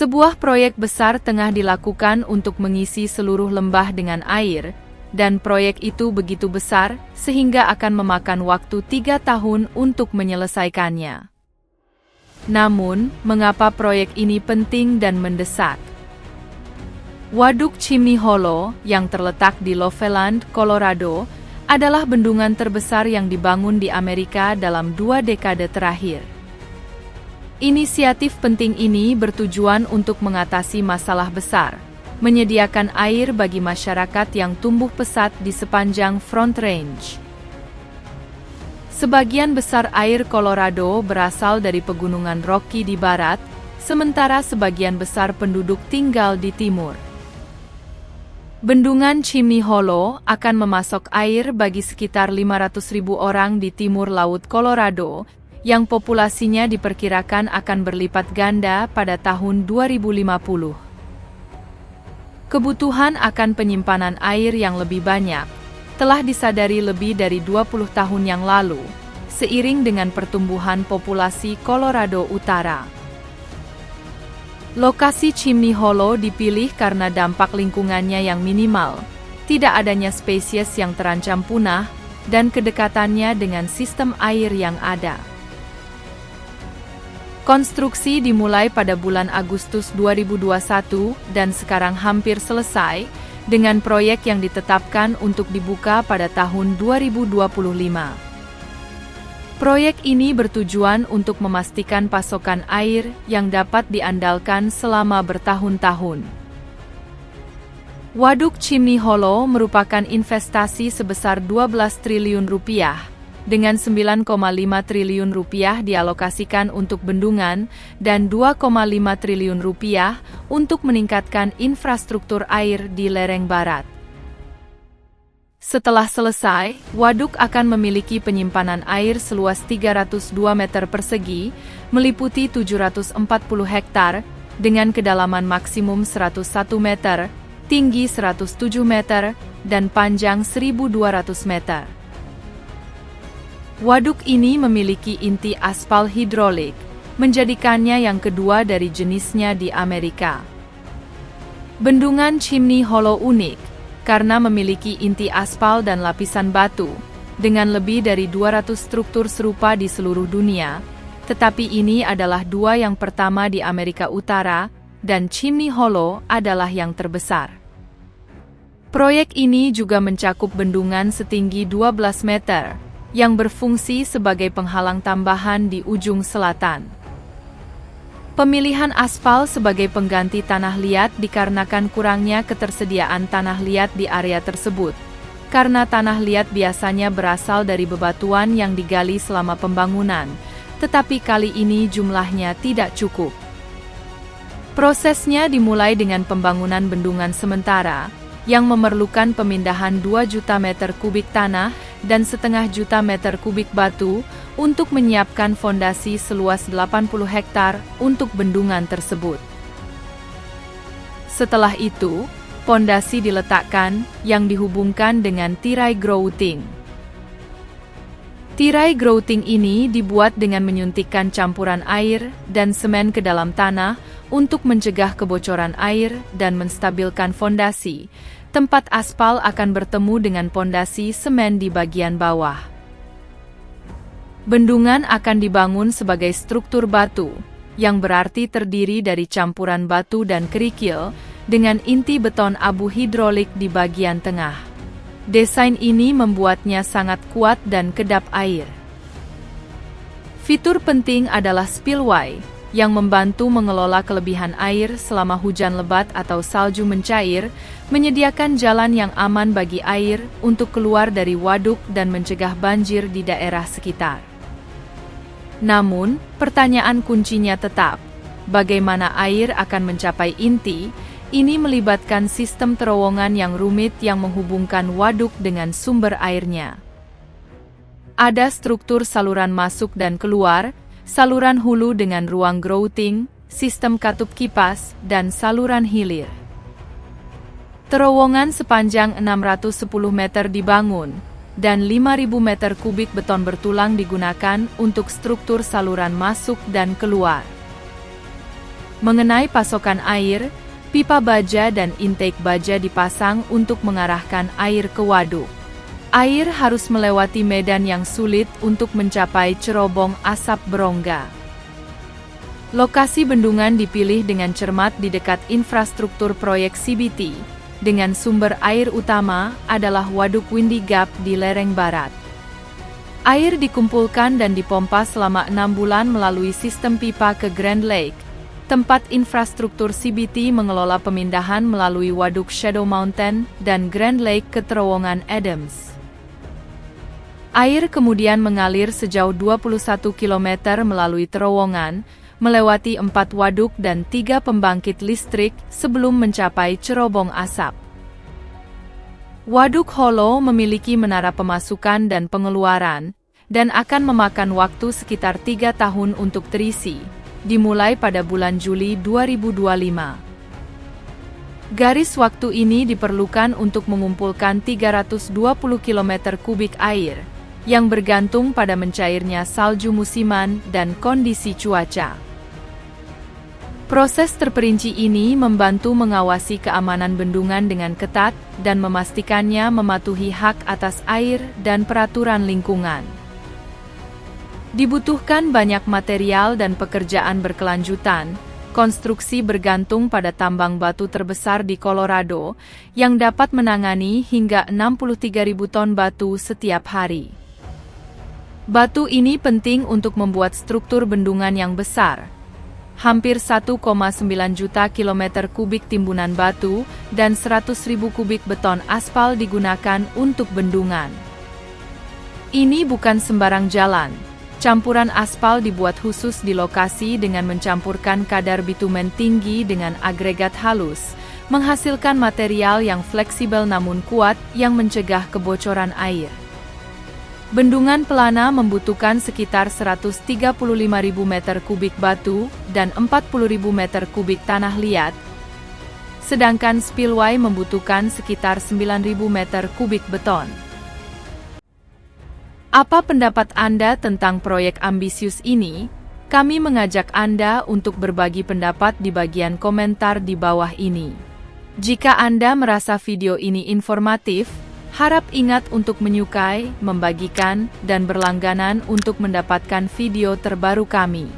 Sebuah proyek besar tengah dilakukan untuk mengisi seluruh lembah dengan air, dan proyek itu begitu besar sehingga akan memakan waktu 3 tahun untuk menyelesaikannya. Namun, mengapa proyek ini penting dan mendesak? Waduk Chimney Hollow, yang terletak di Loveland, Colorado, adalah bendungan terbesar yang dibangun di Amerika dalam 2 dekade terakhir. Inisiatif penting ini bertujuan untuk mengatasi masalah besar, menyediakan air bagi masyarakat yang tumbuh pesat di sepanjang Front Range. Sebagian besar air Colorado berasal dari pegunungan Rocky di barat, sementara sebagian besar penduduk tinggal di timur. Bendungan Chimney Hollow akan memasok air bagi sekitar 500.000 orang di timur Laut Colorado, yang populasinya diperkirakan akan berlipat ganda pada tahun 2050. Kebutuhan akan penyimpanan air yang lebih banyak telah disadari lebih dari 20 tahun yang lalu, seiring dengan pertumbuhan populasi Colorado Utara. Lokasi Chimney Hollow dipilih karena dampak lingkungannya yang minimal, tidak adanya spesies yang terancam punah, dan kedekatannya dengan sistem air yang ada. Konstruksi dimulai pada bulan Agustus 2021 dan sekarang hampir selesai, dengan proyek yang ditetapkan untuk dibuka pada tahun 2025. Proyek ini bertujuan untuk memastikan pasokan air yang dapat diandalkan selama bertahun-tahun. Waduk Chimney Hollow merupakan investasi sebesar 12 triliun rupiah, dengan 9,5 triliun rupiah dialokasikan untuk bendungan dan 2,5 triliun rupiah untuk meningkatkan infrastruktur air di lereng barat. Setelah selesai, waduk akan memiliki penyimpanan air seluas 302 meter persegi, meliputi 740 hektar, dengan kedalaman maksimum 101 meter, tinggi 107 meter, dan panjang 1.200 meter. Waduk ini memiliki inti aspal hidrolik, menjadikannya yang kedua dari jenisnya di Amerika. Bendungan Chimney Hollow unik, karena memiliki inti aspal dan lapisan batu, dengan lebih dari 200 struktur serupa di seluruh dunia, tetapi ini adalah dua yang pertama di Amerika Utara, dan Chimney Hollow adalah yang terbesar. Proyek ini juga mencakup bendungan setinggi 12 meter, yang berfungsi sebagai penghalang tambahan di ujung selatan. Pemilihan aspal sebagai pengganti tanah liat dikarenakan kurangnya ketersediaan tanah liat di area tersebut, karena tanah liat biasanya berasal dari bebatuan yang digali selama pembangunan, tetapi kali ini jumlahnya tidak cukup. Prosesnya dimulai dengan pembangunan bendungan sementara, yang memerlukan pemindahan 2 juta meter kubik tanah dan 0,5 juta meter kubik batu untuk menyiapkan fondasi seluas 80 hektar untuk bendungan tersebut. Setelah itu, fondasi diletakkan yang dihubungkan dengan tirai grouting. Tirai grouting ini dibuat dengan menyuntikkan campuran air dan semen ke dalam tanah untuk mencegah kebocoran air dan menstabilkan fondasi. Tempat aspal akan bertemu dengan fondasi semen di bagian bawah. Bendungan akan dibangun sebagai struktur batu, yang berarti terdiri dari campuran batu dan kerikil, dengan inti beton abu hidrolik di bagian tengah. Desain ini membuatnya sangat kuat dan kedap air. Fitur penting adalah spillway, yang membantu mengelola kelebihan air selama hujan lebat atau salju mencair, menyediakan jalan yang aman bagi air untuk keluar dari waduk dan mencegah banjir di daerah sekitar. Namun, pertanyaan kuncinya tetap, bagaimana air akan mencapai inti? Ini melibatkan sistem terowongan yang rumit yang menghubungkan waduk dengan sumber airnya. Ada struktur saluran masuk dan keluar, saluran hulu dengan ruang grouting, sistem katup kipas, dan saluran hilir. Terowongan sepanjang 610 meter dibangun, dan 5.000 meter kubik beton bertulang digunakan untuk struktur saluran masuk dan keluar. Mengenai pasokan air, pipa baja dan intake baja dipasang untuk mengarahkan air ke waduk. Air harus melewati medan yang sulit untuk mencapai cerobong asap berongga. Lokasi bendungan dipilih dengan cermat di dekat infrastruktur proyek CBT, dengan sumber air utama adalah Waduk Windy Gap di lereng barat. Air dikumpulkan dan dipompa selama 6 bulan melalui sistem pipa ke Grand Lake. Tempat infrastruktur CBT mengelola pemindahan melalui Waduk Shadow Mountain dan Grand Lake ke terowongan Adams. Air kemudian mengalir sejauh 21 km melalui terowongan, melewati 4 waduk dan 3 pembangkit listrik sebelum mencapai cerobong asap. Waduk Holo memiliki menara pemasukan dan pengeluaran, dan akan memakan waktu sekitar 3 tahun untuk terisi, dimulai pada bulan Juli 2025. Garis waktu ini diperlukan untuk mengumpulkan 320 km kubik air, yang bergantung pada mencairnya salju musiman dan kondisi cuaca. Proses terperinci ini membantu mengawasi keamanan bendungan dengan ketat dan memastikannya mematuhi hak atas air dan peraturan lingkungan. Dibutuhkan banyak material dan pekerjaan berkelanjutan. Konstruksi bergantung pada tambang batu terbesar di Colorado, yang dapat menangani hingga 63.000 ton batu setiap hari. Batu ini penting untuk membuat struktur bendungan yang besar. Hampir 1,9 juta kilometer kubik timbunan batu dan 100.000 kubik beton aspal digunakan untuk bendungan. Ini bukan sembarang jalan. Campuran aspal dibuat khusus di lokasi dengan mencampurkan kadar bitumen tinggi dengan agregat halus, menghasilkan material yang fleksibel namun kuat yang mencegah kebocoran air. Bendungan pelana membutuhkan sekitar 135.000 meter kubik batu dan 40.000 meter kubik tanah liat, sedangkan spillway membutuhkan sekitar 9.000 meter kubik beton. Apa pendapat Anda tentang proyek ambisius ini? Kami mengajak Anda untuk berbagi pendapat di bagian komentar di bawah ini. Jika Anda merasa video ini informatif, harap ingat untuk menyukai, membagikan, dan berlangganan untuk mendapatkan video terbaru kami.